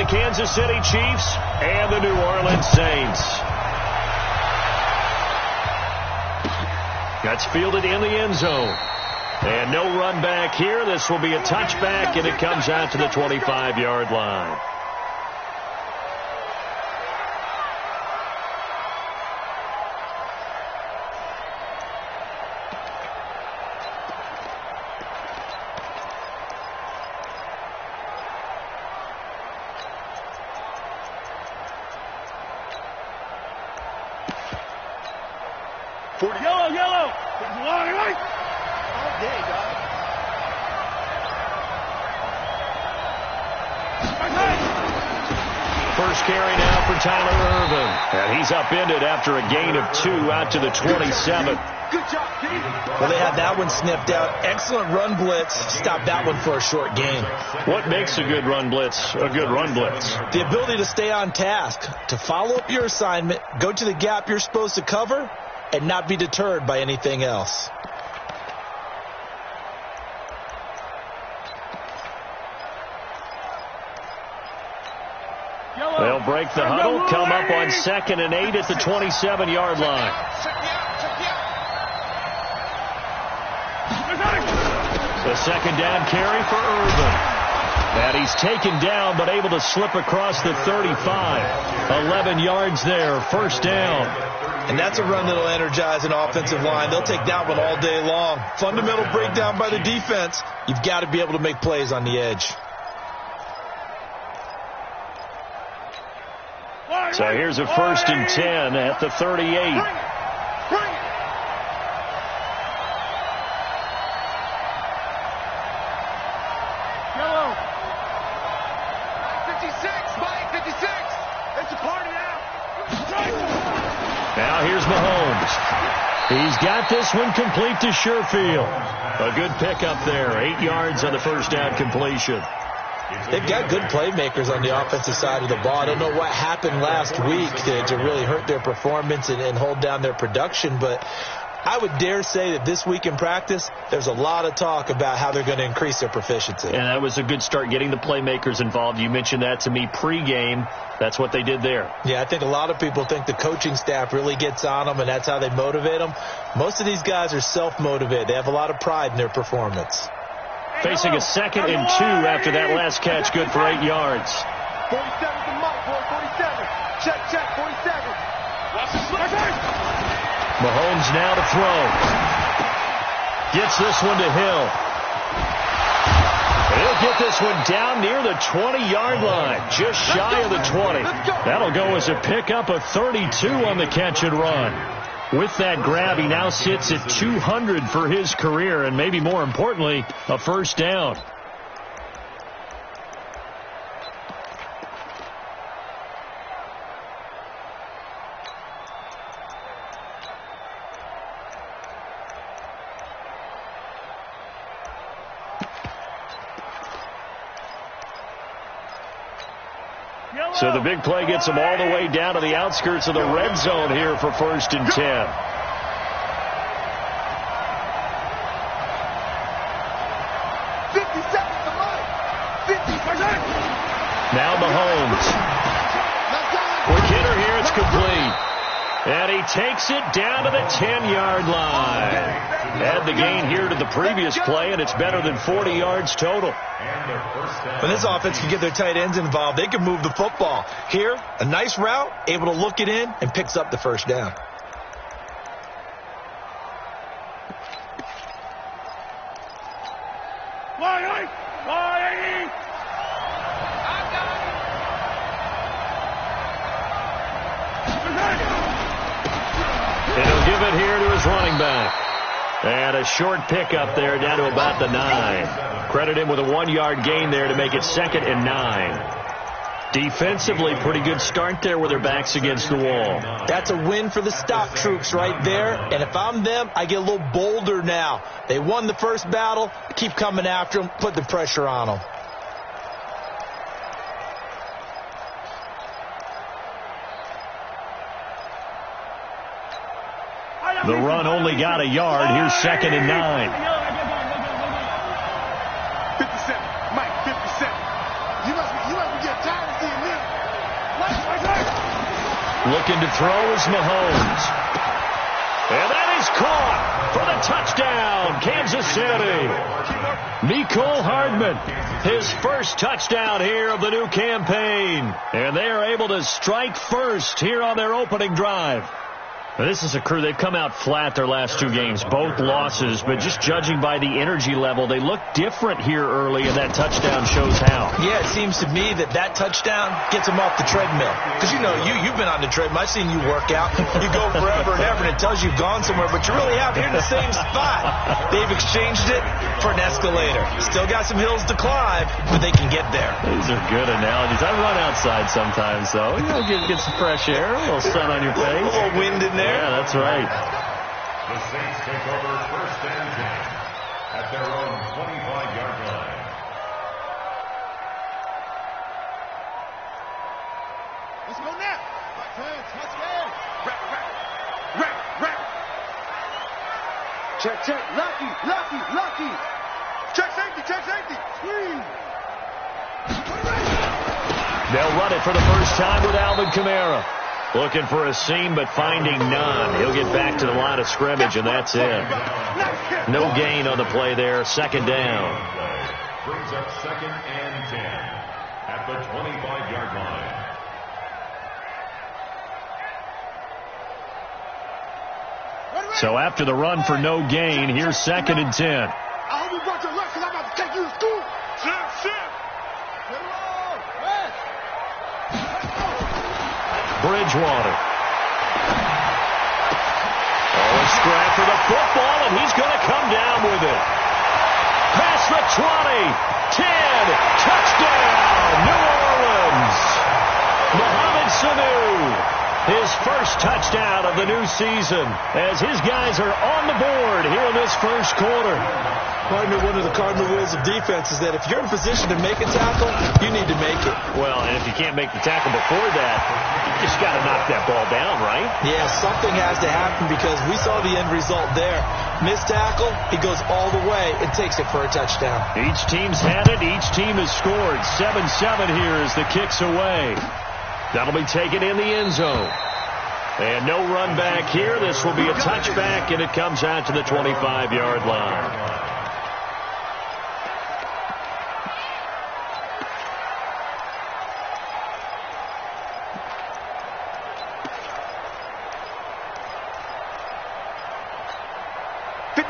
Kansas City Chiefs and the New Orleans Saints. That's fielded in the end zone. And no run back here. This will be a touchback, and it comes out to the 25-yard line. Yellow. Right. All day, dog. First carry now for Tyler Irvin. And he's upended after a gain of 2 out to the 27. Good job, Pete. Well, they had that one sniffed out. Excellent run blitz. Stopped that one for a short gain. What makes a good run blitz a good run blitz? The ability to stay on task, to follow up your assignment, go to the gap you're supposed to cover, and not be deterred by anything else. They'll break the huddle, come up on 2nd and 8 at the 27-yard line. The second down carry for Irvin. And he's taken down but able to slip across the 35. 11 yards there, first down. And that's a run that'll energize an offensive line. They'll take that one all day long. Fundamental breakdown by the defense. You've got to be able to make plays on the edge. So here's a 1st and 10 at the 38. Yellow. 56, Mike, 56. It's a party now. Now here's Mahomes. He's got this one complete to Sherfield. A good pickup there. 8 yards on the first down completion. They've got good playmakers on the offensive side of the ball. I don't know what happened last week to really hurt their performance and hold down their production, but I would dare say that this week in practice, there's a lot of talk about how they're going to increase their proficiency. And that was a good start, getting the playmakers involved. You mentioned that to me pregame. That's what they did there. Yeah, I think a lot of people think the coaching staff really gets on them, and that's how they motivate them. Most of these guys are self-motivated. They have a lot of pride in their performance. Facing a 2nd and 2 after that last catch, good for 8 yards. 47 to Mike, boy, 47. Check, 47. Watch the slip. Mahomes now to throw. Gets this one to Hill. He'll get this one down near the 20-yard line, just shy of the 20. That'll go as a pickup of 32 on the catch and run. With that grab, he now sits at 200 for his career, and maybe more importantly, a first down. So the big play gets them all the way down to the outskirts of the red zone here for 1st and 10. Now Mahomes. Quick hitter here, it's complete. And he takes it down to the 10-yard line. Add the gain here to the previous play, and it's better than 40 yards total. When this offense can get their tight ends involved, they can move the football. Here, a nice route, able to look it in, and picks up the first down. He'll give it here to his running back. And a short pickup there down to about the 9. Credit him with a 1-yard gain there to make it 2nd and 9. Defensively, pretty good start there with their backs against the wall. That's a win for the stop troops right there. And if I'm them, I get a little bolder now. They won the first battle. Keep coming after them. Put the pressure on them. The run only got a yard. Here's 2nd and 9. 57. Mike, 57. You must be getting tired of seeing Looking to throw is Mahomes. And that is caught for the touchdown, Kansas City. Mecole Hardman, his first touchdown here of the new campaign. And they are able to strike first here on their opening drive. This is a crew. They've come out flat their last two games, both losses, but just judging by the energy level, they look different here early, and that touchdown shows how. Yeah, it seems to me that touchdown gets them off the treadmill. Because, you've been on the treadmill. I've seen you work out. You go forever and ever, and it tells you've gone somewhere, but you're really out here in the same spot. They've exchanged it for an escalator. Still got some hills to climb, but they can get there. These are good analogies. I run outside sometimes, though. Get some fresh air, a little sun on your face. A little wind in there. Yeah, that's right. The Saints take over 1st and 10 at their own 25-yard line. Let's go now. Let's go. Rack. Check. Lucky. Check safety. They'll run it for the first time with Alvin Kamara. Looking for a seam, but finding none. He'll get back to the line of scrimmage, and that's it. No gain on the play there. Second down. Brings up 2nd and 10 at the 25-yard line. So after the run for no gain, here's 2nd and 10. I hope you brought your lunch because I'm about to take you to school. Shit. Bridgewater. A scrap for the football, and he's going to come down with it. Past the 20, 10, touchdown, New Orleans. Mofs52wk3, his first touchdown of the new season, as his guys are on the board here in this first quarter. Partner, one of the cardinal rules of defense is that if you're in position to make a tackle, you need to make it. Well, and if you can't make the tackle before that, you just got to knock that ball down, right? Yeah, something has to happen because we saw the end result there. Missed tackle, he goes all the way and takes it for a touchdown. Each team's had it. Each team has scored. 7-7 here as the kick's away. That'll be taken in the end zone. And no run back here. This will be a touchback, and it comes out to the 25-yard line.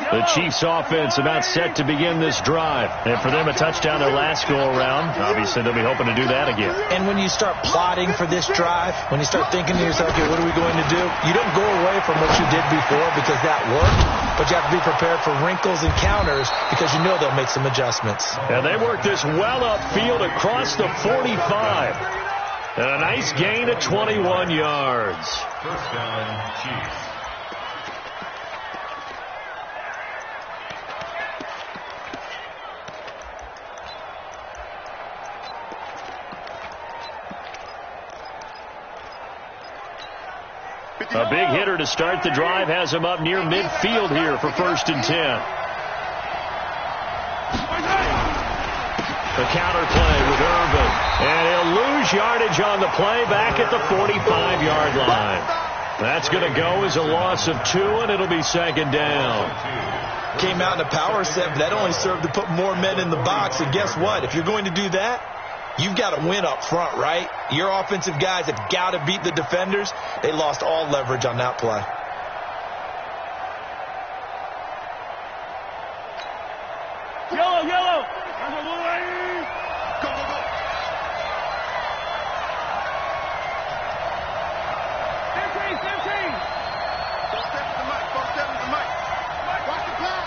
The Chiefs offense about set to begin this drive. And for them, a touchdown their last go-around. Obviously, they'll be hoping to do that again. And when you start plotting for this drive, when you start thinking to yourself, okay, what are we going to do? You don't go away from what you did before because that worked, but you have to be prepared for wrinkles and counters because you know they'll make some adjustments. And they work this well upfield across the 45. And a nice gain of 21 yards. First down, Chiefs. A big hitter to start the drive has him up near midfield here for 1st and 10. The counter play with Irvin. And he'll lose yardage on the play back at the 45-yard line. That's going to go as a loss of 2, and it'll be 2nd down. Came out in a power set, but that only served to put more men in the box. And guess what? If you're going to do that, you've got to win up front, right? Your offensive guys have got to beat the defenders. They lost all leverage on that play. Yellow. Go. 15. Don't step with the mic. Watch the pass.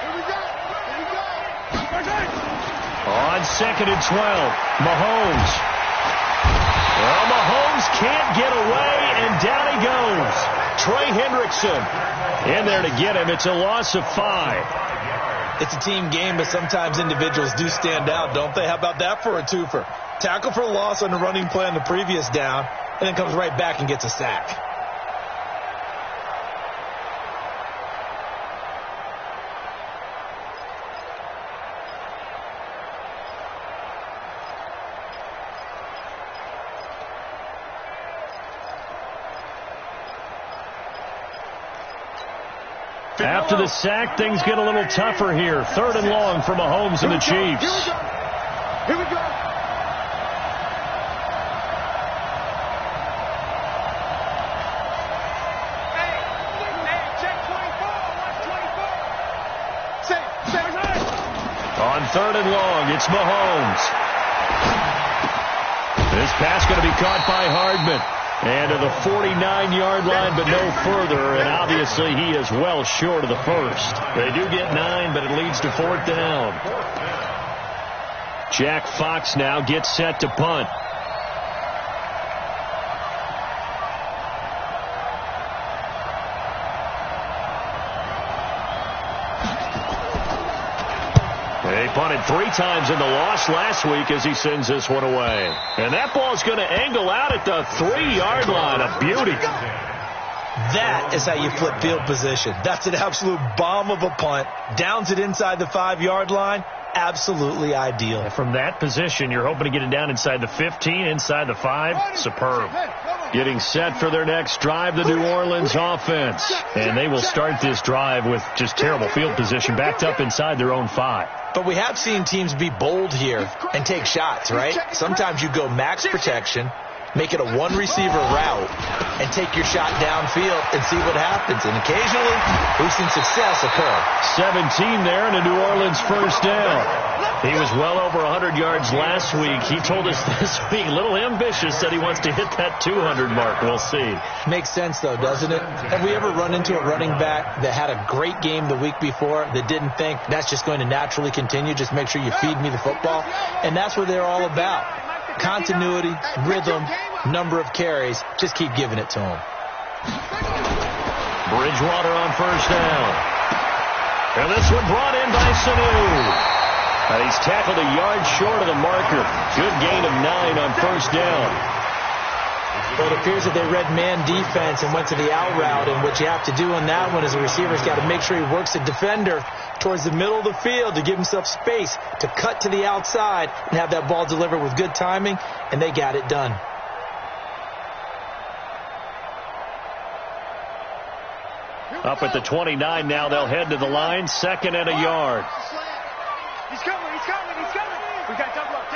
Here we go. On 2nd and 12, Mahomes. Well, Mahomes can't get away, and down he goes. Trey Hendrickson in there to get him. It's a loss of 5. It's a team game, but sometimes individuals do stand out, don't they? How about that for a twofer? Tackle for loss on the running play on the previous down, and then comes right back and gets a sack. After the sack, things get a little tougher here. 3rd and long for Mahomes and the Chiefs. Here we go. On 3rd and long, it's Mahomes. This pass going to be caught by Hardman. And to the 49-yard line, but no further. And obviously, he is well short of the first. They do get 9, but it leads to 4th down. Jack Fox now gets set to punt. They punted 3 times in the loss last week as he sends this one away. And that ball's going to angle out at the 3-yard line. A beauty. That is how you flip field position. That's an absolute bomb of a punt. Downs it inside the 5-yard line. Absolutely ideal. From that position, you're hoping to get it down inside the 15, inside the 5. Superb. Getting set for their next drive, the New Orleans offense. And they will start this drive with just terrible field position, backed up inside their own 5. But we have seen teams be bold here and take shots, right? Sometimes you go max protection, make it a 1-receiver route, and take your shot downfield and see what happens. And occasionally, we've seen success occur. 17 there and a New Orleans first down. He was well over 100 yards last week. He told us this week, a little ambitious, said he wants to hit that 200 mark. We'll see. Makes sense, though, doesn't it? Have we ever run into a running back that had a great game the week before that didn't think that's just going to naturally continue? Just make sure you feed me the football. And that's what they're all about. Continuity, rhythm, number of carries. Just keep giving it to him. Bridgewater on first down. And this one brought in by Sanu. He's tackled a yard short of the marker. Good gain of 9 on first down. Well, it appears that they read man defense and went to the out route, and what you have to do on that one is the receiver's got to make sure he works the defender towards the middle of the field to give himself space to cut to the outside and have that ball delivered with good timing, and they got it done. Up at the 29 now, they'll head to the line, 2nd and a yard. He's coming. We got double up.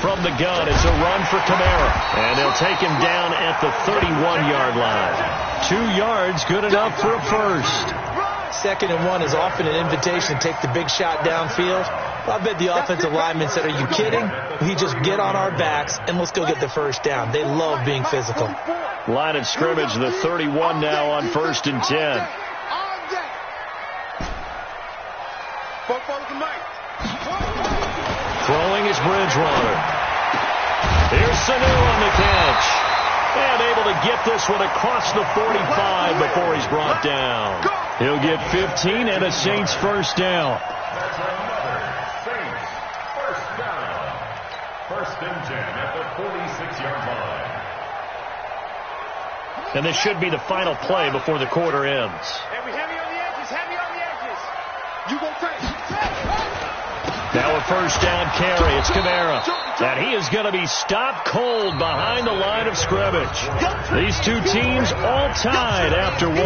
From the gun, it's a run for Kamara. And they'll take him down at the 31-yard line. 2 yards, good enough for a first. 2nd and 1 is often an invitation to take the big shot downfield. I bet the offensive lineman said, are you kidding? We just get on our backs and let's go get the first down. They love being physical. Line of scrimmage, the 31 now on 1st and 10. Throwing is Bridgewater. Here's Sanu on the catch. And able to get this one across the 45 before he's brought down. He'll get 15 and a Saints first down. That's another Saints first down. 1st and 10 at the 46-yard line. And this should be the final play before the quarter ends. Heavy on the edges. You go take. Now a first down carry. It's Kamara. And he is going to be stopped cold behind the line of scrimmage. These two teams all tied after 1.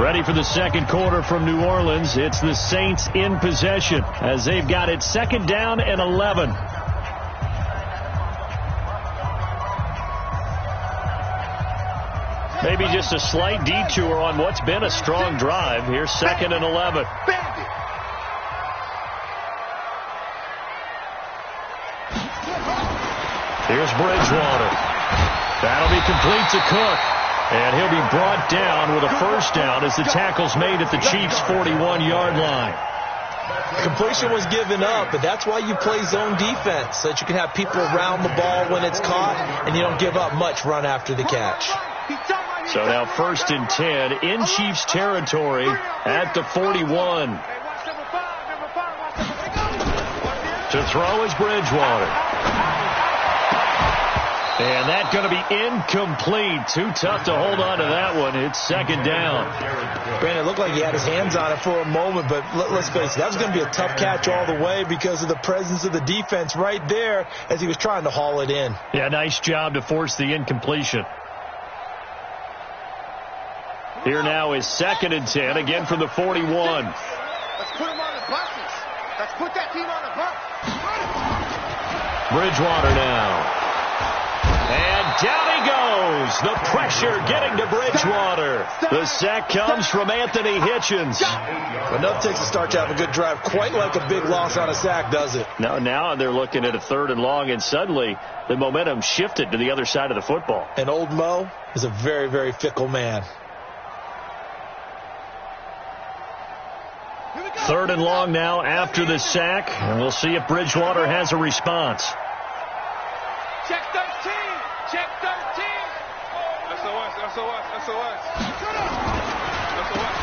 Ready for the second quarter from New Orleans. It's the Saints in possession as they've got it 2nd down and 11. Maybe just a slight detour on what's been a strong drive. Here's 2nd and 11. Here's Bridgewater. That'll be complete to Cook. And he'll be brought down with a first down as the tackle's made at the Chiefs' 41-yard line. Completion was given up, but that's why you play zone defense, so that you can have people around the ball when it's caught, and you don't give up much run after the catch. So now 1st and 10 in Chiefs territory at the 41. To throw is Bridgewater. And that's going to be incomplete. Too tough to hold on to that one. It's 2nd down. Brandon, it looked like he had his hands on it for a moment, but let's face it, that was going to be a tough catch all the way because of the presence of the defense right there as he was trying to haul it in. Yeah, nice job to force the incompletion. Here now is 2nd and 10, again from the 41. Let's put them on the buses. Let's put that team on the bus. Bridgewater now. And down he goes. The pressure getting to Bridgewater. The sack comes from Anthony Hitchens. Enough takes to start to have a good drive. Quite like a big loss on a sack, does it? Now they're looking at a 3rd and long, and suddenly the momentum shifted to the other side of the football. And old Mo is a very, very fickle man. 3rd and long now after the sack, and we'll see if Bridgewater has a response. Check 13. Check 13. SOS.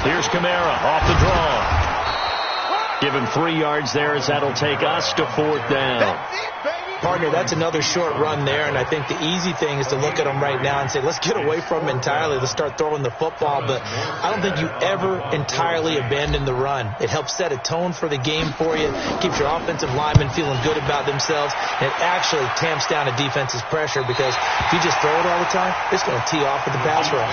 Here's Kamara off the draw. Give him 3 yards there, as that'll take us to 4th down. That's it, baby. Partner, that's another short run there, and I think the easy thing is to look at him right now and say, let's get away from him entirely. Let's start throwing the football, but I don't think you ever entirely abandon the run. It helps set a tone for the game for you, keeps your offensive linemen feeling good about themselves, and it actually tamps down a defense's pressure, because if you just throw it all the time, it's going to tee off with the pass rush.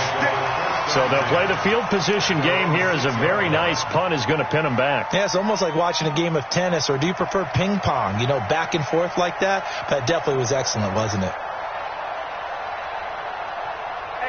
So they'll play the field position game here, as a very nice punt is going to pin them back. Yeah, it's almost like watching a game of tennis, or do you prefer ping pong, back and forth like that? That definitely was excellent, wasn't it?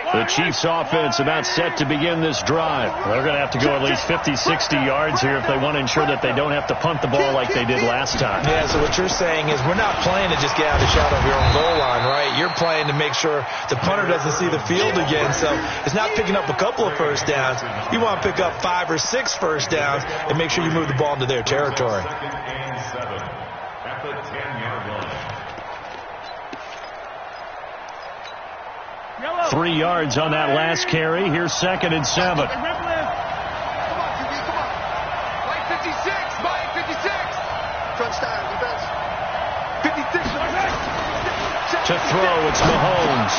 The Chiefs offense about set to begin this drive. They're going to have to go at least 50, 60 yards here if they want to ensure that they don't have to punt the ball like they did last time. Yeah, so what you're saying is we're not playing to just get out of the shadow of your own goal line, right? You're playing to make sure the punter doesn't see the field again. So it's not picking up a couple of first downs. You want to pick up 5 or 6 first downs and make sure you move the ball into their territory. 3 yards on that last carry. Here's 2nd and 7. Come on, QB, come on. Mike 56. Mike 56. Front style, defense. 56. To throw, it's Mahomes.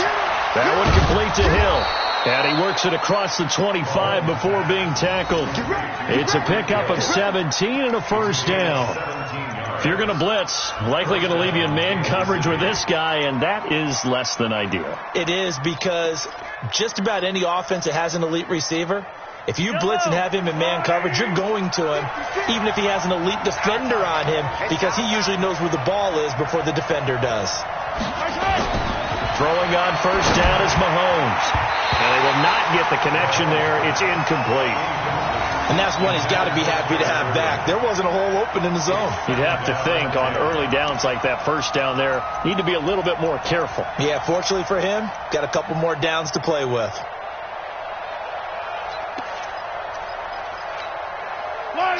That one complete to Hill. And he works it across the 25 before being tackled. It's a pickup of 17 and a first down. If you're going to blitz, likely going to leave you in man coverage with this guy, and that is less than ideal. It is, because just about any offense that has an elite receiver, if you blitz and have him in man coverage, you're going to him, even if he has an elite defender on him, because he usually knows where the ball is before the defender does. Throwing on first down is Mahomes. And they will not get the connection there. It's incomplete. And that's one he's got to be happy to have back. There wasn't a hole open in the zone. You'd have to think on early downs like that first down there, need to be a little bit more careful. Yeah, fortunately for him, got a couple more downs to play with.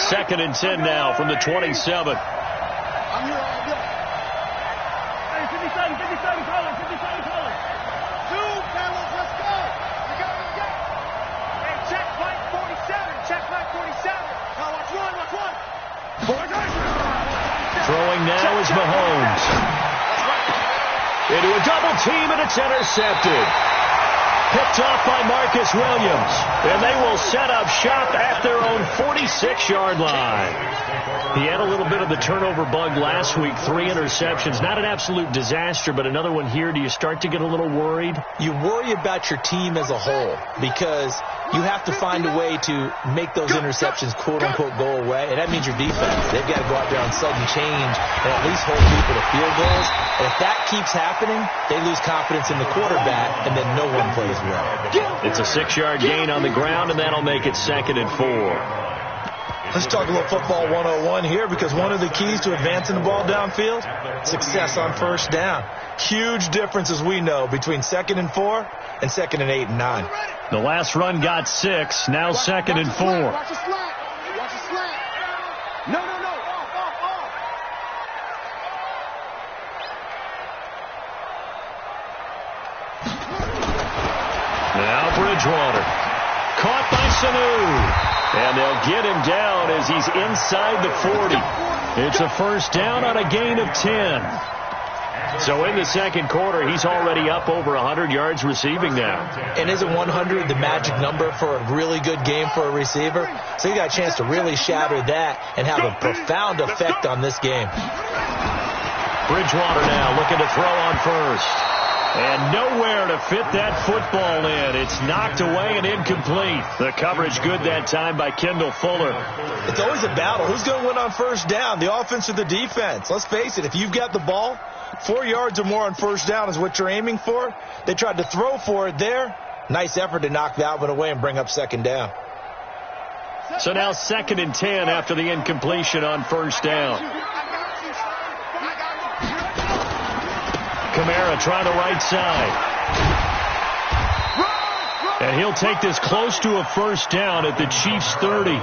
Second and 10 now from the 27. I'm here. Hey, 57, calling. 2 Carlos, let's go. We got. Hey, check flight 47. Check flight 47. Now watch one. Throwing now is Mahomes. Into a double team, and it's intercepted. Picked off by Marcus Williams. And they will set up shop at their own 46-yard line. He had a little bit of the turnover bug last week. 3 interceptions. Not an absolute disaster, but another one here. Do you start to get a little worried? You worry about your team as a whole, because you have to find a way to make those interceptions, quote-unquote, go away. And that means your defense. They've got to go out there on sudden change and at least hold people to field goals. And if that keeps happening, they lose confidence in the quarterback, and then no one plays well. It's a 6-yard gain on the ground, and that'll make it 2nd and 4. Let's talk a little football 101 here, because one of the keys to advancing the ball downfield, success on first down. Huge difference, as we know, between 2nd and 4 and 2nd and 8 and 9. The last run got 6, now 2nd and 4. Watch the slant. No. Off. Now Bridgewater. Caught by Sanu. And they'll get him down as he's inside the 40. It's a first down on a gain of 10. So in the second quarter, he's already up over 100 yards receiving now. And isn't 100 the magic number for a really good game for a receiver? So you got a chance to really shatter that and have a profound effect on this game. Bridgewater now looking to throw on first. And nowhere to fit that football in. It's knocked away and incomplete. The coverage good that time by Kendall Fuller. It's always a battle. Who's going to win on first down, the offense or the defense? Let's face it, if you've got the ball, 4 yards or more on first down is what you're aiming for. They tried to throw for it there. Nice effort to knock that one away and bring up second down. So now 2nd and 10 after the incompletion on first down. Kamara trying the right side. And he'll take this close to a first down at the Chiefs' 30.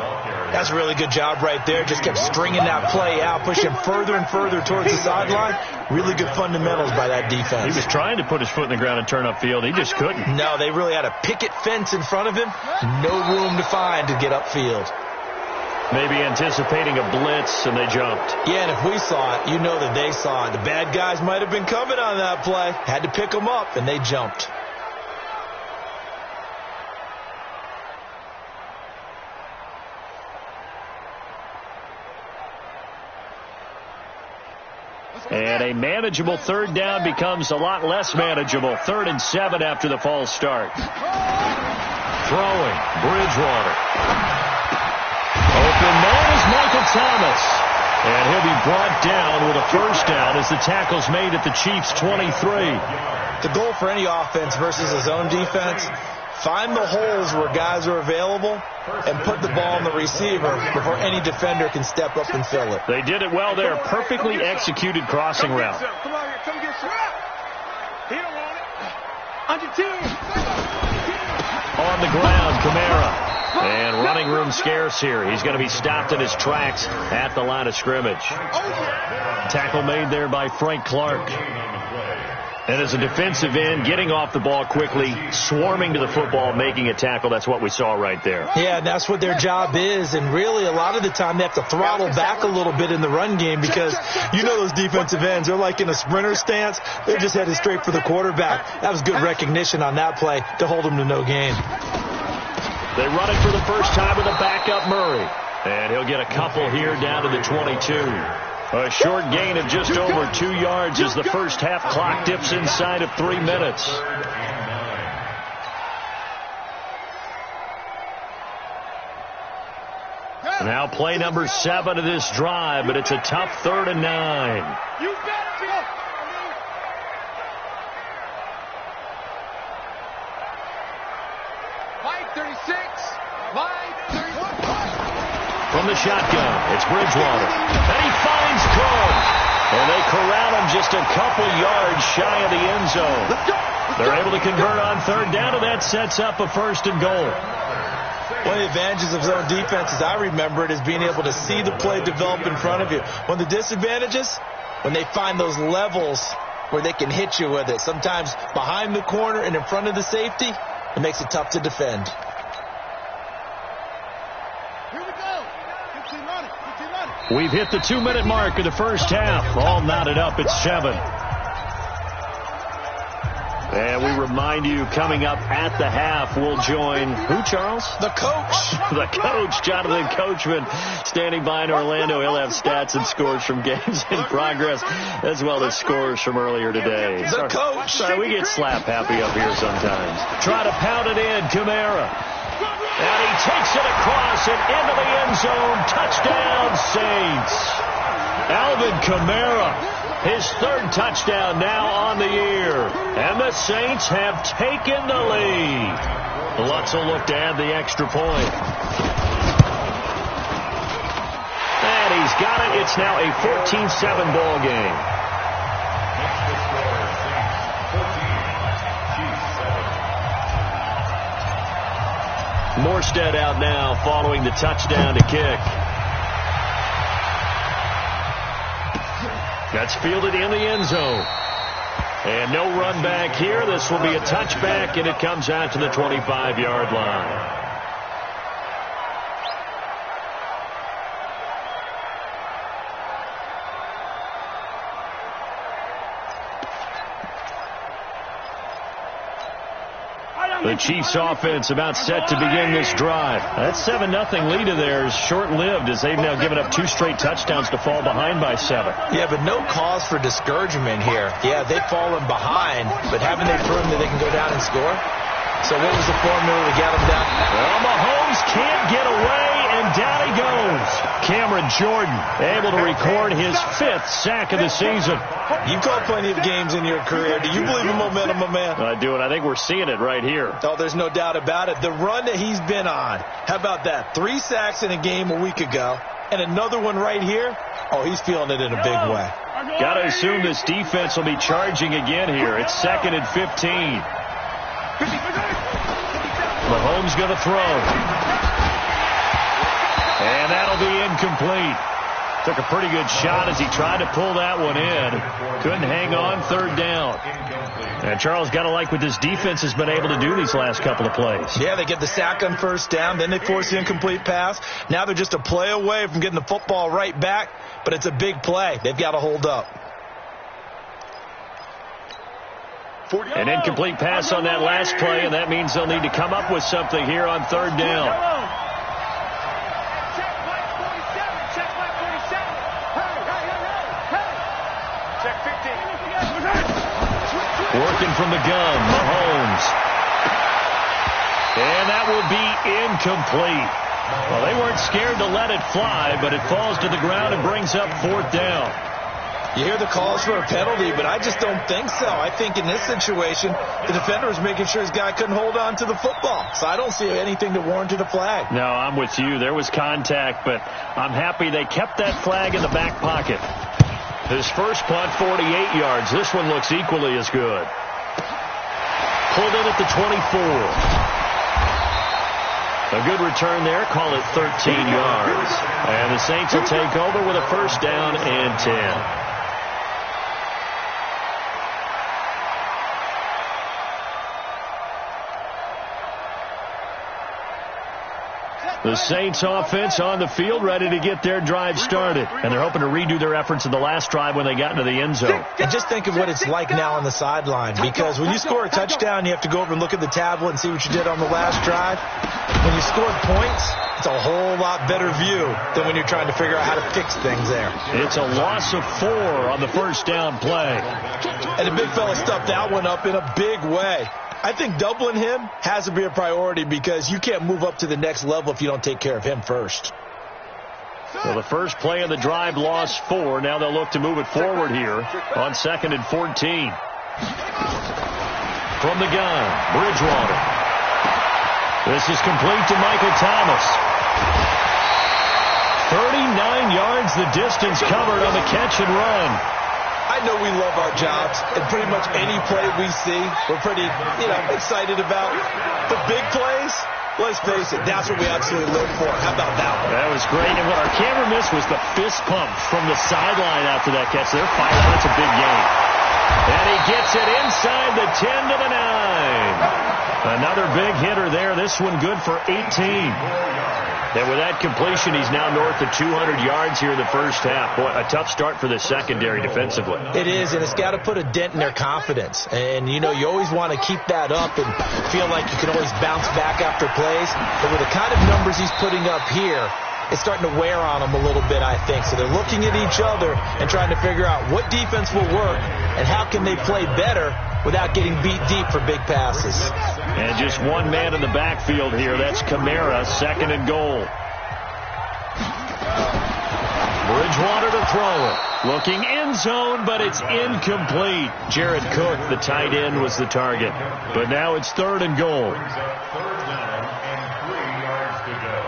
That's a really good job right there. Just kept stringing that play out, pushing further and further towards the sideline. Really good fundamentals by that defense. He was trying to put his foot in the ground and turn upfield. He just couldn't. No, they really had a picket fence in front of him. No room to find to get upfield. Maybe anticipating a blitz, and they jumped. Yeah, and if we saw it, you know that they saw it. The bad guys might have been coming on that play. Had to pick them up, and they jumped. And a manageable third down becomes a lot less manageable. 3rd and 7 after the false start. Throwing, Bridgewater. Open man is Michael Thomas. And he'll be brought down with a first down as the tackle's made at the Chiefs' 23. The goal for any offense versus his own defense, find the holes where guys are available and put the ball in the receiver before any defender can step up and fill it. They did it well there. Perfectly executed crossing route. Come on here. Come get some. He don't want it. On your team. On the ground, Kamara. And running room scarce here. He's going to be stopped in his tracks at the line of scrimmage. Tackle made there by Frank Clark. And as a defensive end, getting off the ball quickly, swarming to the football, making a tackle. That's what we saw right there. Yeah, and that's what their job is. And really, a lot of the time, they have to throttle back a little bit in the run game because you know those defensive ends, they're like in a sprinter stance. They're just headed straight for the quarterback. That was good recognition on that play to hold them to no gain. They run it for the first time with a backup Murray. And he'll get a couple here down to the 22. A short gain of just over 2 yards as the first half clock dips inside of 3 minutes. Now play number 7 of this drive, but it's a tough 3rd and 9. You better be. Line 36. Line 31. From the shotgun, it's Bridgewater. And he finds Cohen. And they corral him just a couple yards shy of the end zone. They're able to convert on 3rd down, and that sets up a 1st and goal. One of the advantages of zone defense, as I remember it, is being able to see the play develop in front of you. One of the disadvantages, when they find those levels where they can hit you with it. Sometimes behind the corner and in front of the safety, it makes it tough to defend. We've hit the 2-minute mark of the first half. All knotted up at 7. And we remind you, coming up at the half, we'll join who, Charles? The coach. The coach, Jonathan Coachman, standing by in Orlando. He'll have stats and scores from games in progress, as well as scores from earlier today. The coach. Sorry, we get slap happy up here sometimes. Try to pound it in, Kamara. And he takes it across and into the end zone. Touchdown, Saints. Alvin Kamara, his 3rd touchdown now on the year. And the Saints have taken the lead. Lutz will look to add the extra point. And he's got it. It's now a 14-7 ball game. Morstead out now following the touchdown to kick. That's fielded in the end zone. And no run back here. This will be a touchback, and it comes out to the 25-yard line. The Chiefs offense about set to begin this drive. That 7-0 lead of theirs short-lived as they've now given up 2 straight touchdowns to fall behind by 7. Yeah, but no cause for discouragement here. Yeah, they've fallen behind, but haven't they proven that they can go down and score? So what was the formula to get them down? Well, Mahomes can't get away, and down he goes. Cameron Jordan able to record his 5th sack of the season. You've called plenty of games in your career. Do you believe in momentum, my man? I do, and I think we're seeing it right here. Oh, there's no doubt about it. The run that he's been on, how about that? 3 sacks in a game a week ago, and another one right here. Oh, he's feeling it in a big way. Got to assume this defense will be charging again here. It's 2nd and 15. Mahomes going to throw. And that'll be incomplete. Took a pretty good shot as he tried to pull that one in. Couldn't hang on, 3rd down. And Charles, got to like what this defense has been able to do these last couple of plays. Yeah, they get the sack on 1st down, then they force the incomplete pass. Now they're just a play away from getting the football right back, but it's a big play. They've got to hold up. An incomplete pass on that last play, and that means they'll need to come up with something here on 3rd down. Working from the gun, Mahomes. And that will be incomplete. Well, they weren't scared to let it fly, but it falls to the ground and brings up 4th down. You hear the calls for a penalty, but I just don't think so. I think in this situation, the defender was making sure his guy couldn't hold on to the football. So I don't see anything that warranted a flag. No, I'm with you. There was contact, but I'm happy they kept that flag in the back pocket. His first punt, 48 yards. This one looks equally as good. Pulled in at the 24. A good return there. Call it 13 yards. And the Saints will take over with a 1st down and 10. The Saints offense on the field, ready to get their drive started. And they're hoping to redo their efforts in the last drive when they got into the end zone. And just think of what it's like now on the sideline. Because when you score a touchdown, you have to go over and look at the tablet and see what you did on the last drive. When you scored points, it's a whole lot better view than when you're trying to figure out how to fix things there. It's a loss of 4 on the 1st down play. And the big fella stuffed that one up in a big way. I think doubling him has to be a priority because you can't move up to the next level if you don't take care of him first. So the first play of the drive lost 4. Now they'll look to move it forward here on 2nd and 14. From the gun, Bridgewater. This is complete to Michael Thomas. 39 yards the distance covered on the catch and run. I know we love our jobs, and pretty much any play we see, we're pretty, excited about. The big plays, let's face it, that's what we absolutely live for. How about that one? That was great, and what our camera missed was the fist pump from the sideline after that catch. They're fired out. It's a big game. And he gets it inside the 10 to the 9. Another big hitter there. This one good for 18. And with that completion, he's now north of 200 yards here in the first half. Boy, a tough start for the secondary defensively. It is, and it's got to put a dent in their confidence. And, you always want to keep that up and feel like you can always bounce back after plays. But with the kind of numbers he's putting up here, it's starting to wear on them a little bit, I think. So they're looking at each other and trying to figure out what defense will work and how can they play better without getting beat deep for big passes. And just one man in the backfield here. That's Kamara, 2nd and goal. Bridgewater to throw it. Looking end zone, but it's incomplete. Jared Cook, the tight end, was the target. But now it's 3rd and goal. Brings up 3rd down and 3 yards to go.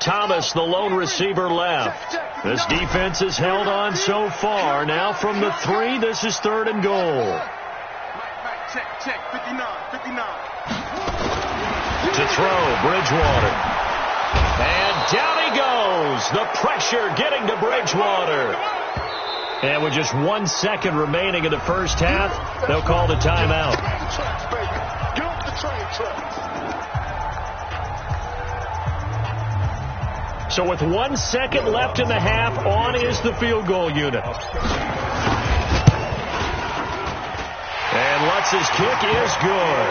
Thomas, the lone receiver, left. This defense has held on so far. Now from the 3, this is 3rd and goal. Check, 59. To throw, Bridgewater. And down he goes. The pressure getting to Bridgewater. And with just 1 second remaining in the first half, they'll call the timeout. Get off the train tracks. So with 1 second left in the half, on is the field goal unit. And His kick is good.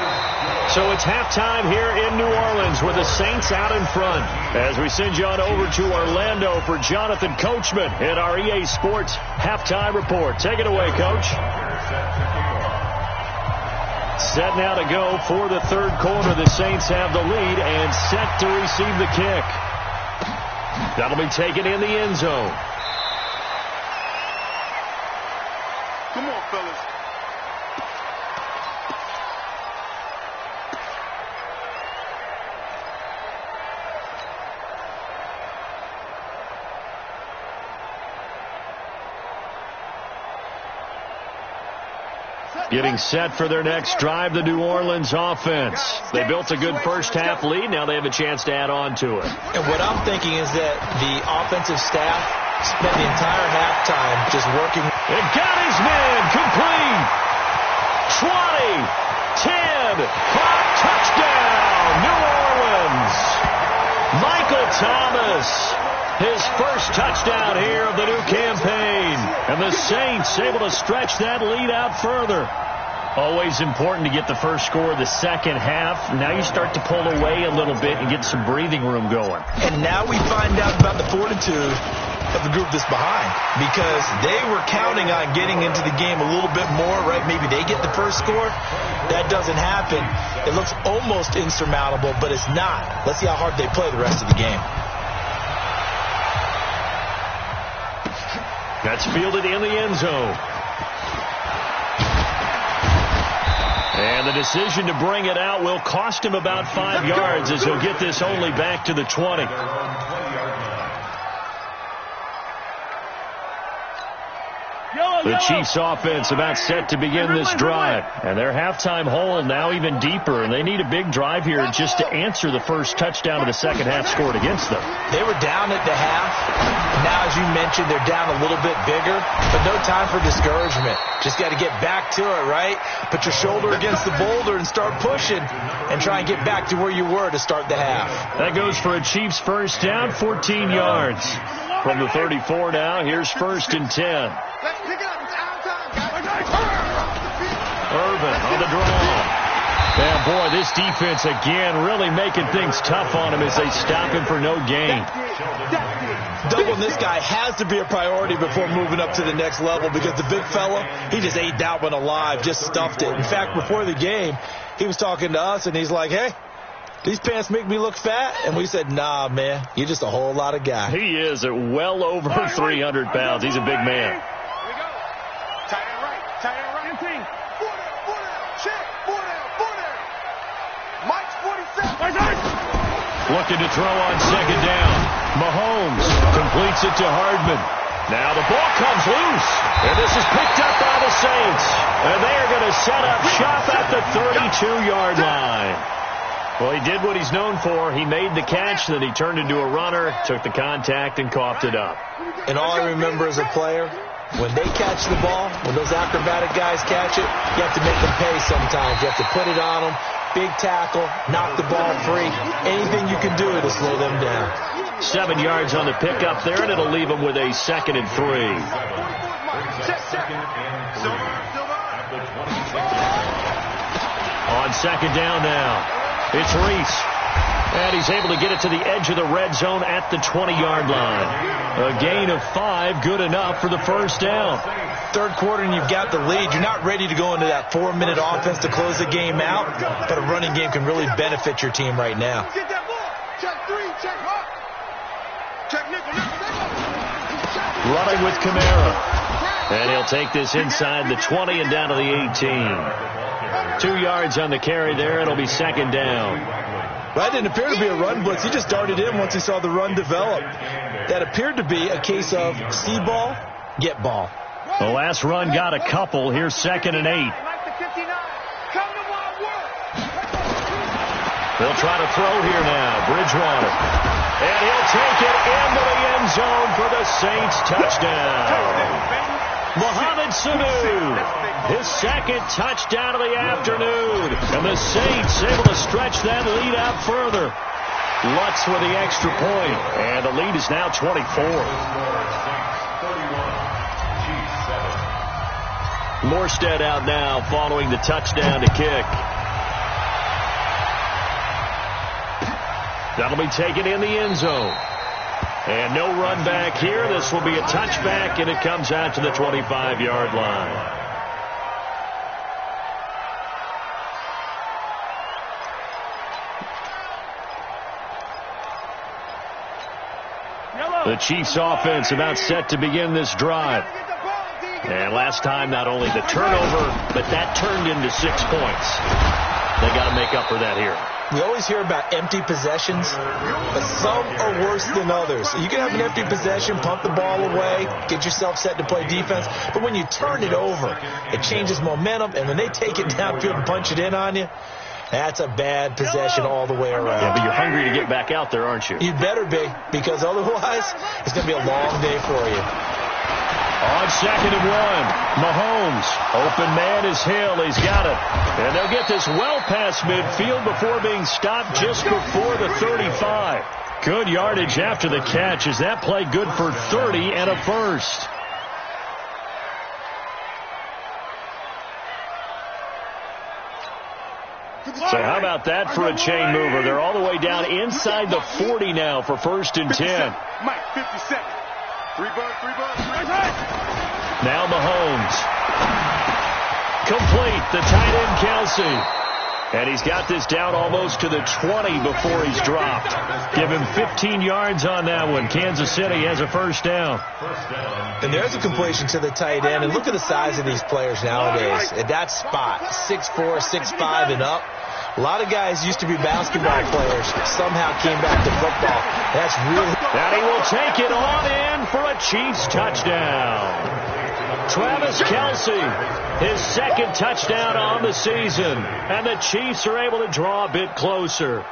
So it's halftime here in New Orleans with the Saints out in front. As we send you on over to Orlando for Jonathan Coachman in our EA Sports halftime report. Take it away, Coach. Set now to go for the third quarter. The Saints have the lead and set to receive the kick. That'll be taken in the end zone. Come on, fellas. Getting set for their next drive, the New Orleans offense. They built a good first-half lead. Now they have a chance to add on to it. And what I'm thinking is that the offensive staff spent the entire halftime just working. It got his man complete. 20, 10, clock, touchdown, New Orleans. Michael Thomas, his first touchdown here of the new campaign. And the Saints able to stretch that lead out further. Always important to get the first score of the second half. Now you start to pull away a little bit and get some breathing room going. And now we find out about the fortitude of the group that's behind, because they were counting on getting into the game a little bit more, right? Maybe they get the first score. That doesn't happen. It looks almost insurmountable, but it's not. Let's see how hard they play the rest of the game. That's fielded in the end zone. And the decision to bring it out will cost him about 5 yards, as he'll get this only back to the 20. The Chiefs offense about set to begin this drive. And their halftime hole now even deeper. And they need a big drive here just to answer the first touchdown of the second half scored against them. They were down at the half. Now, as you mentioned, they're down a little bit bigger. But no time for discouragement. Just got to get back to it, right? Put your shoulder against the boulder and start pushing. And try and get back to where you were to start the half. That goes for a Chiefs first down, 14 yards. From the 34 now, here's 1st and 10. Let's pick it up. It's our time, guys. Irvin on the draw. Yeah, boy, this defense again really making things tough on him as they stop him for no gain. Doubling this guy has to be a priority before moving up to the next level, because the big fella, he just ate that one alive, just stuffed it. In fact, before the game, he was talking to us, and he's like, hey, these pants make me look fat? And we said, nah, man, you're just a whole lot of guy. He is at well over 300 pounds. He's a big man. Tight end right. Tight end right. 4 down. Check. 4 down. Mike's 47. Looking to throw on second down. Mahomes completes it to Hardman. Now the ball comes loose. And this is picked up by the Saints. And they are going to set up shop at the 32-yard line. Well, he did what he's known for. He made the catch, then he turned into a runner, took the contact, and coughed it up. And all I remember as a player, when they catch the ball, when those acrobatic guys catch it, you have to make them pay sometimes. You have to put it on them, big tackle, knock the ball free. Anything you can do to slow them down. 7 yards on the pickup there, and it'll leave them with a 2nd and 3. On second down now. It's Reese. And he's able to get it to the edge of the red zone at the 20-yard line. A gain of 5, good enough for the first down. Third quarter and you've got the lead. You're not ready to go into that 4-minute offense to close the game out, but a running game can really benefit your team right now. Get that ball. Check 3. Check up. Check nickel. Running with Kamara. And he'll take this inside the 20 and down to the 18. 2 yards on the carry there. It'll be second down. That didn't appear to be a run blitz. He just darted in once he saw the run develop. That appeared to be a case of see ball, get ball. The last run got a couple. Here's 2nd and 8. They'll try to throw here now. Bridgewater. And he'll take it into the end zone for the Saints touchdown. Mohamed Sanu, his 2nd touchdown of the afternoon. And the Saints able to stretch that lead out further. Lutz with the extra point. And the lead is now 24. Morstead out now following the touchdown to kick. That'll be taken in the end zone. And no run back here. This will be a touchback, and it comes out to the 25-yard line. The Chiefs offense about set to begin this drive. And last time, not only the turnover, but that turned into 6 points. They got to make up for that here. We always hear about empty possessions, but some are worse than others. You can have an empty possession, pump the ball away, get yourself set to play defense, but when you turn it over, it changes momentum, and when they take it downfield and punch it in on you, that's a bad possession all the way around. Yeah, but you're hungry to get back out there, aren't you? You better be, because otherwise, it's going to be a long day for you. On 2nd and 1, Mahomes. Open man is Hill. He's got it. And they'll get this well past midfield before being stopped just before the 35. Good yardage after the catch. Is that play good for 30 and a first? So how about that for a chain mover? They're all the way down inside the 40 now for 1st and 10. Mike, 57. 3 bucks. Now Mahomes. Complete. The tight end, Kelsey. And he's got this down almost to the 20 before he's dropped. Give him 15 yards on that one. Kansas City has a first down. And there's a completion to the tight end. And look at the size of these players nowadays. At that spot, 6'4", 6'5", and up. A lot of guys used to be basketball players, somehow came back to football. That's really... And he will take it on in for a Chiefs touchdown. Travis Kelce, his 2nd touchdown on the season. And the Chiefs are able to draw a bit closer.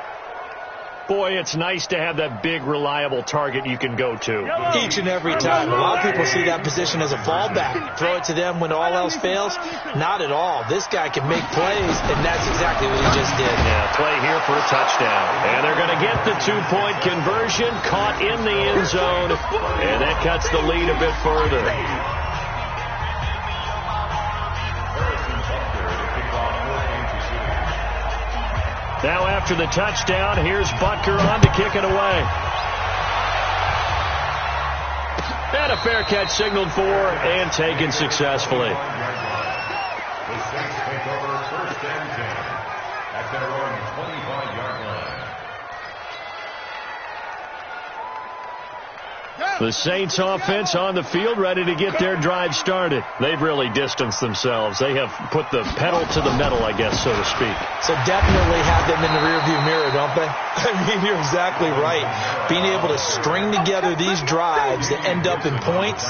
Boy, it's nice to have that big, reliable target you can go to. Each and every time. A lot of people see that position as a fallback. Throw it to them when all else fails. Not at all. This guy can make plays, and that's exactly what he just did. Yeah, play here for a touchdown. And they're going to get the 2-point conversion, caught in the end zone, and that cuts the lead a bit further. Now after the touchdown, here's Butker on to kick it away. And a fair catch signaled for and taken successfully. The Saints take over 1st and 10 at their own 25-yard line. The Saints offense on the field, ready to get their drive started. They've really distanced themselves. They have put the pedal to the metal, I guess, so to speak. So definitely have them in the rearview mirror, don't they? I mean, you're exactly right. Being able to string together these drives that end up in points,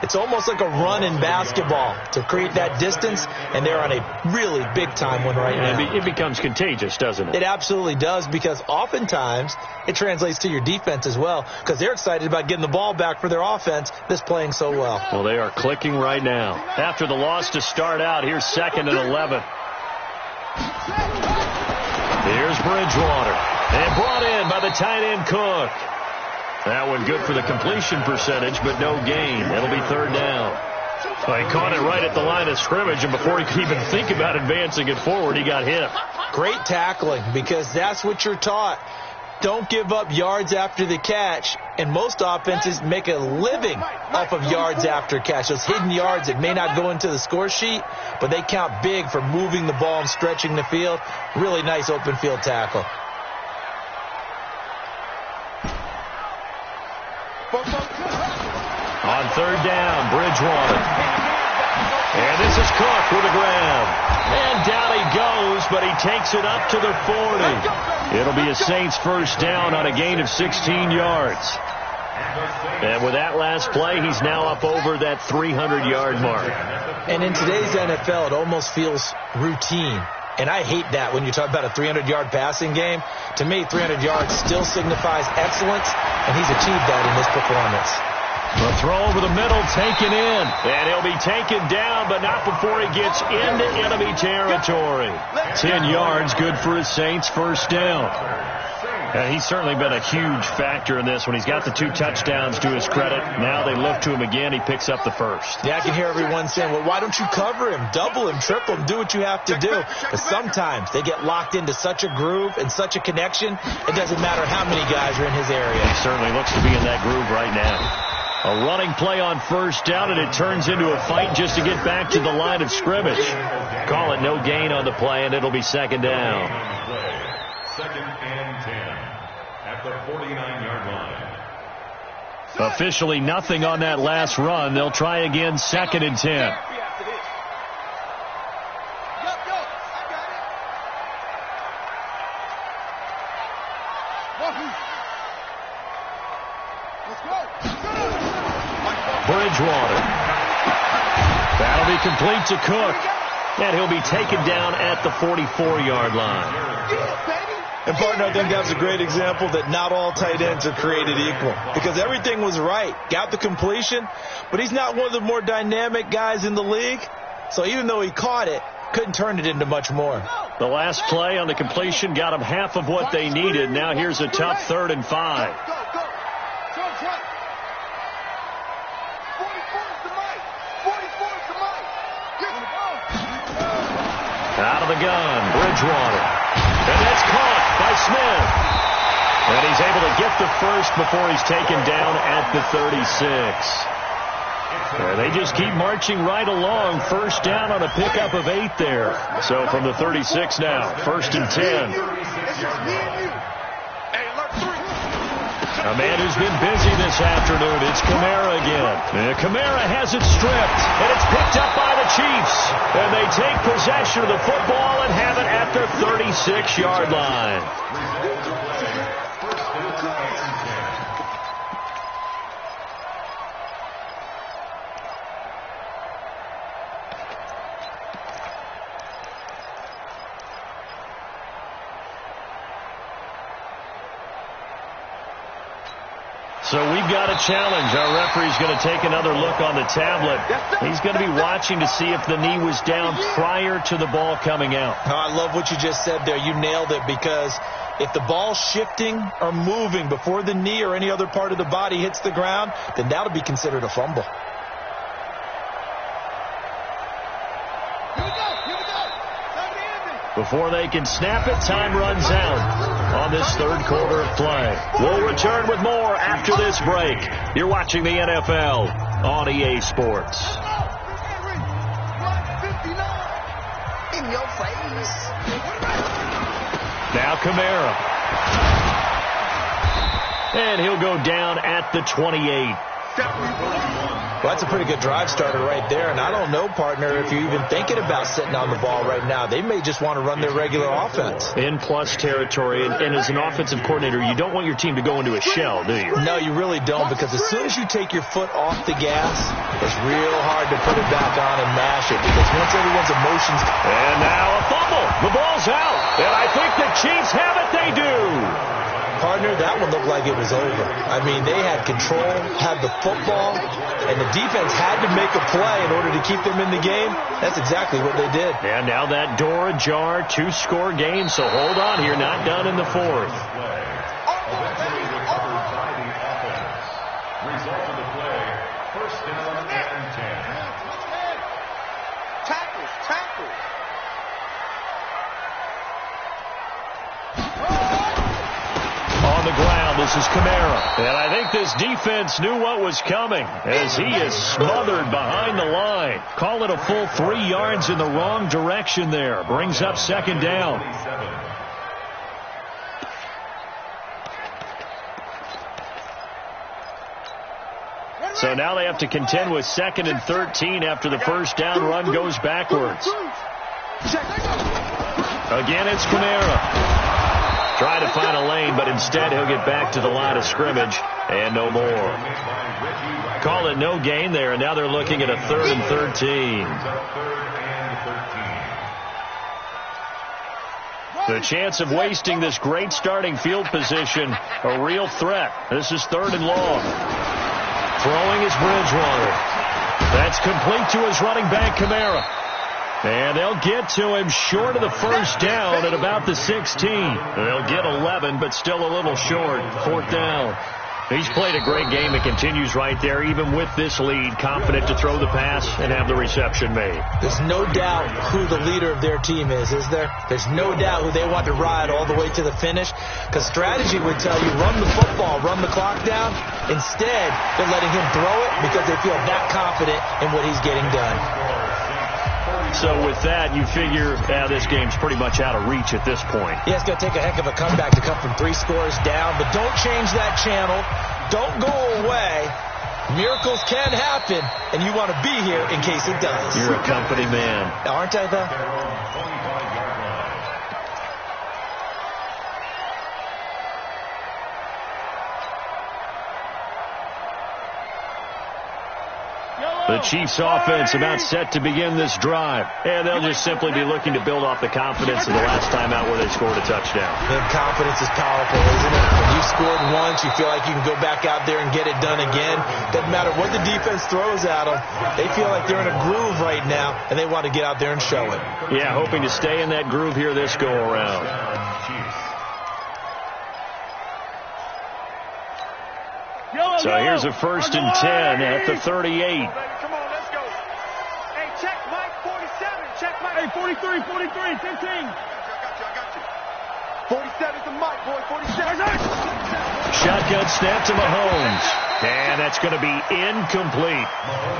it's almost like a run in basketball to create that distance, and they're on a really big-time one right now. It becomes contagious, doesn't it? It absolutely does, because oftentimes it translates to your defense as well, because they're excited about getting the ball back for their offense that's playing so well. Well, they are clicking right now. After the loss to start out, here's 2nd and 11. Here's Bridgewater. And brought in by the tight end Cook. That one good for the completion percentage, but no gain. It'll be 3rd down. Well, he caught it right at the line of scrimmage, and before he could even think about advancing it forward, he got hit. Great tackling, because that's what you're taught. Don't give up yards after the catch, and most offenses make a living off of yards after catch. Those hidden yards that may not go into the score sheet, but they count big for moving the ball and stretching the field. Really nice open field tackle. On 3rd down, Bridgewater. And this is Cook with a grab. And down he goes, but he takes it up to the 40. It'll be a Saints first down on a gain of 16 yards. And with that last play, he's now up over that 300-yard mark. And in today's NFL, it almost feels routine. And I hate that when you talk about a 300-yard passing game. To me, 300 yards still signifies excellence, and he's achieved that in this performance. The throw over the middle, taken in. And he'll be taken down, but not before he gets into enemy territory. 10 yards, good for a Saints first down. And he's certainly been a huge factor in this. When he's got the 2 touchdowns to his credit, now they look to him again. He picks up the first. Yeah, I can hear everyone saying, well, why don't you cover him, double him, triple him, do what you have to do. But sometimes they get locked into such a groove and such a connection, it doesn't matter how many guys are in his area. He certainly looks to be in that groove right now. A running play on first down, and it turns into a fight just to get back to the line of scrimmage. Call it no gain on the play, and it'll be second down. Second and 10 at the 49-yard line. Officially nothing on that last run. They'll try again, second and 10. Bridgewater. That'll be complete to Cook. And he'll be taken down at the 44-yard line. And, partner, I think that's a great example that not all tight ends are created equal. Because everything was right. Got the completion, but he's not one of the more dynamic guys in the league. So even though he caught it, couldn't turn it into much more. The last play on the completion got him half of what they needed. Now here's a tough 3rd and 5. Out of the gun, Bridgewater. And that's caught by Smith. And he's able to get the first before he's taken down at the 36. They just keep marching right along. First down on a pickup of 8 there. So from the 36 now, 1st and 10. A man who's been busy this afternoon. It's Kamara again. Kamara has it stripped, and it's picked up by the Chiefs. And they take possession of the football and have it at their 36-yard line. So we've got a challenge. Our referee's going to take another look on the tablet. He's going to be watching to see if the knee was down prior to the ball coming out. Oh, I love what you just said there. You nailed it, because if the ball's shifting or moving before the knee or any other part of the body hits the ground, then that'll be considered a fumble. Before they can snap it, time runs out on this 3rd quarter of play. We'll return with more after this break. You're watching the NFL on EA Sports. In your face. Now Kamara. And he'll go down at the 28. Well, that's a pretty good drive starter right there. And I don't know, partner, if you're even thinking about sitting on the ball right now. They may just want to run their regular offense. In plus territory. And as an offensive coordinator, you don't want your team to go into a shell, do you? No, you really don't, because as soon as you take your foot off the gas, it's real hard to put it back on and mash it, because once everyone's emotions... And now a fumble. The ball's out. And I think the Chiefs have it. They do. Partner, that one looked like it was over. I mean, they had control, had the football, and the defense had to make a play in order to keep them in the game. That's exactly what they did. And now that door ajar, 2-score game, so hold on here, not done in the 4th. Eventually recovered by the offense. Result of the play, 1st down and 10. Tackles. On the ground, this is Kamara. And I think this defense knew what was coming, as he is smothered behind the line. Call it a full 3 yards in the wrong direction there. Brings up 2nd down. So now they have to contend with 2nd and 13 after the first down run goes backwards. Again, it's Kamara. Try to find a lane, but instead he'll get back to the line of scrimmage and no more. Call it no gain there, and now they're looking at a 3rd and 13. The chance of wasting this great starting field position, a real threat. This is 3rd and long. Throwing is Bridgewater. That's complete to his running back, Kamara. And they'll get to him short of the first down at about the 16. They'll get 11, but still a little short. 4th down. He's played a great game. It continues right there, even with this lead, confident to throw the pass and have the reception made. There's no doubt who the leader of their team is there? There's no doubt who they want to ride all the way to the finish, because strategy would tell you run the football, run the clock down. Instead, they're letting him throw it because they feel that confident in what he's getting done. So with that, you figure this game's pretty much out of reach at this point. Yeah, it's going to take a heck of a comeback to come from 3 scores down, but don't change that channel. Don't go away. Miracles can happen, and you want to be here in case it does. You're a company man. Aren't I, though? The Chiefs offense about set to begin this drive. And they'll just simply be looking to build off the confidence of the last time out where they scored a touchdown. And confidence is powerful, isn't it? When you've scored once, you feel like you can go back out there and get it done again. Doesn't matter what the defense throws at them. They feel like they're in a groove right now, and they want to get out there and show it. Yeah, hoping to stay in that groove here this go-around. So here's a 1st and 10 at the 38. Come on, let's go. Hey, check Mike 47. Check Mike. Hey, 43, 43, 15. I got you. 47's the Mike, boy. 47. Shotgun snap to Mahomes. And that's going to be incomplete.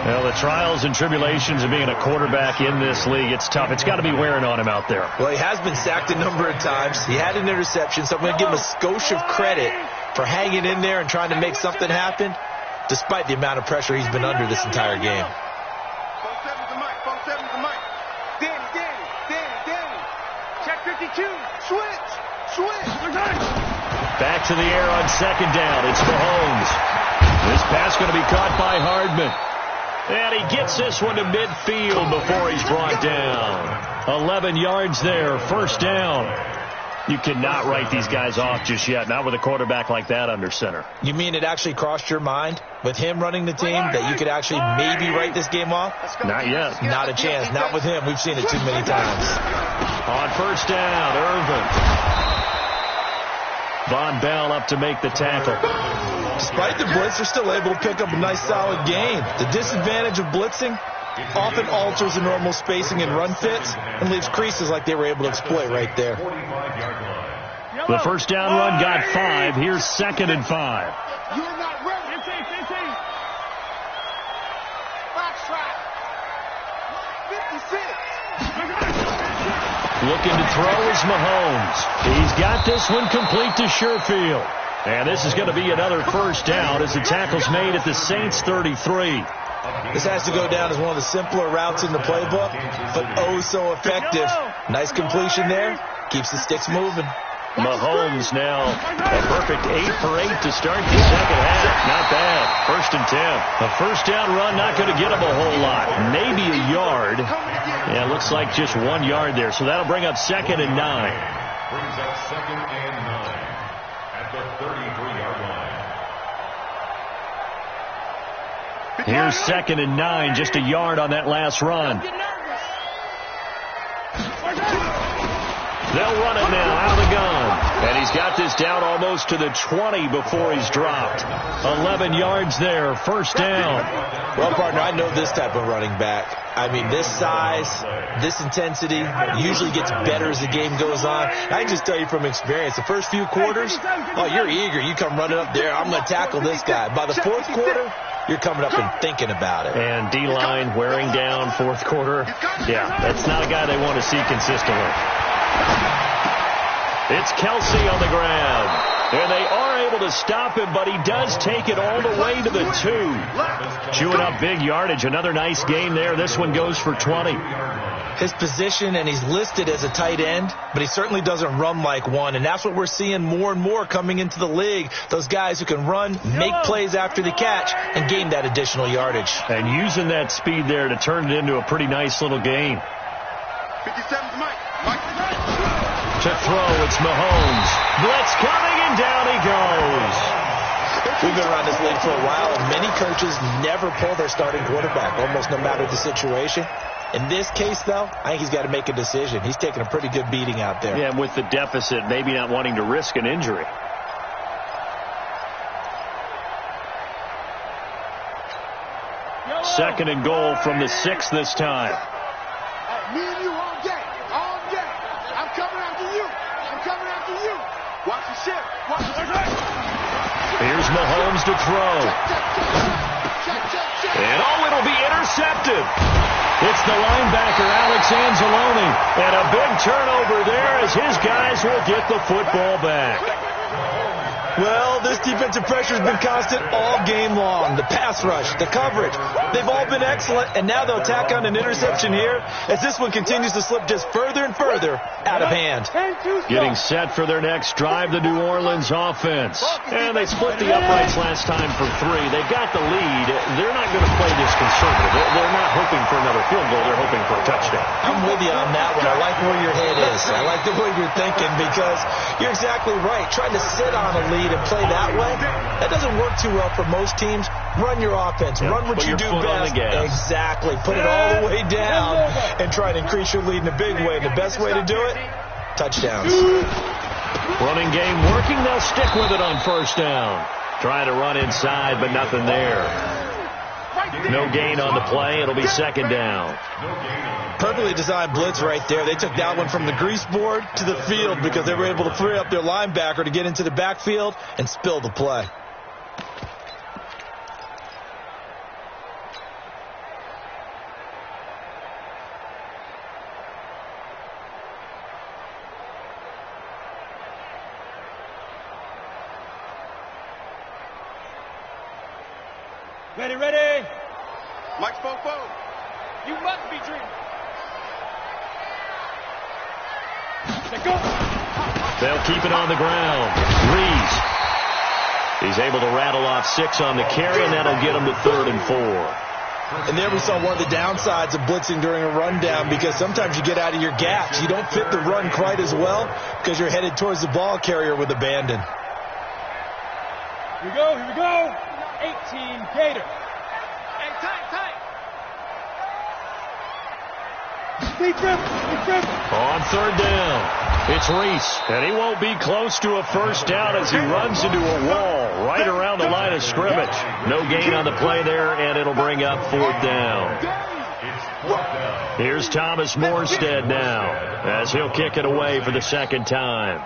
Well, the trials and tribulations of being a quarterback in this league, it's tough. It's got to be wearing on him out there. Well, he has been sacked a number of times. He had an interception, so I'm going to give him a skosh of credit for hanging in there and trying to make something happen, despite the amount of pressure he's been under this entire game. 47's the Mike. 47's the Mike. Danny. Check 52. Switch. Back to the air on 2nd down. It's Mahomes. This pass going to be caught by Hardman. And he gets this one to midfield before he's brought down. 11 yards there. 1st down. You cannot write these guys off just yet, not with a quarterback like that under center. You mean it actually crossed your mind with him running the team that you could actually maybe write this game off? Not yet. Not a chance. Not with him. We've seen it too many times. On 1st down, Irvin. Von Bell up to make the tackle. Despite the blitz, they're still able to pick up a nice solid gain. The disadvantage of blitzing often alters the normal spacing and run fits and leaves creases like they were able to exploit right there. The 1st down run got 5. Here's 2nd and 5. You're not ready. 15. Box track. 56. Looking to throw is Mahomes. He's got this one complete to Sherfield. And this is going to be another 1st down as the tackle's made at the Saints 33. This has to go down as one of the simpler routes in the playbook, but oh so effective. Nice completion there. Keeps the sticks moving. Mahomes now a perfect 8 for 8 to start the 2nd half. Not bad. 1st and 10. A 1st down run not going to get him a whole lot. Maybe a yard. Yeah, looks like just 1 yard there. So that'll bring up 2nd and 9. Brings up 2nd and 9 at the 33-yard line. Here's 2nd and 9, just a yard on that last run. They'll run it now out of the gun. And he's got this down almost to the 20 before he's dropped. 11 yards there, 1st down. Well, partner, I know this type of running back. I mean, this size, this intensity usually gets better as the game goes on. I can just tell you from experience, the first few quarters, oh, you're eager. You come running up there, I'm going to tackle this guy. By the 4th quarter, you're coming up and thinking about it. And D-line wearing down 4th quarter. Yeah, that's not a guy they want to see consistently. It's Kelsey on the ground. And they are able to stop him, but he does take it all the way to the 2. Chewing up big yardage. Another nice gain there. This one goes for 20. His position, and he's listed as a tight end, but he certainly doesn't run like one. And that's what we're seeing more and more coming into the league. Those guys who can run, make plays after the catch, and gain that additional yardage. And using that speed there to turn it into a pretty nice little game. 57's Mike. To throw, it's Mahomes. Blitz coming, and down he goes. We've been around this league for a while, and many coaches never pull their starting quarterback, almost no matter the situation. In this case, though, I think he's got to make a decision. He's taking a pretty good beating out there. Yeah, and with the deficit, maybe not wanting to risk an injury. Second and goal from the 6 this time. Me and you all day. All day. I'm coming after you. I'm coming after you. Watch the ship. Watch the ship. Here's Mahomes to throw. And it'll be intercepted. It's the linebacker, Alex Anzalone. And a big turnover there as his guys will get the football back. Well, this defensive pressure has been constant all game long. The pass rush, the coverage, they've all been excellent, and now they'll tack on an interception here as this one continues to slip just further and further out of hand. Getting set for their next drive, the New Orleans offense. And they split the uprights last time for 3. They've got the lead. They're not going to play this conservative. They're not hoping for another field goal. They're hoping for a touchdown. I'm with you on that one. I like where your head is. I like the way you're thinking because you're exactly right. Trying to sit on a lead and play that way, that doesn't work too well for most teams. Run your offense. Run what you do best. Exactly. Put it all the way down and try to increase your lead in a big way. And the best way to do it, touchdowns. Running game working. They'll stick with it on first down. Trying to run inside, but nothing there. No gain on the play. It'll be second down. Perfectly designed blitz right there. They took that one from the grease board to the field because they were able to free up their linebacker to get into the backfield and spill the play. Ready, ready. Mofs52. You must be dreaming. They'll keep it on the ground. Reese. He's able to rattle off 6 on the carry, and that'll get him to 3rd and 4. And there we saw one of the downsides of blitzing during a rundown because sometimes you get out of your gaps. You don't fit the run quite as well because you're headed towards the ball carrier with abandon. Here we go, here we go. 18 Gator. Hey, tight. On 3rd down, it's Reese, and he won't be close to a first down as he runs into a wall right around the line of scrimmage. No gain on the play there, and it'll bring up 4th down. Here's Thomas Morstead now as he'll kick it away for the second time.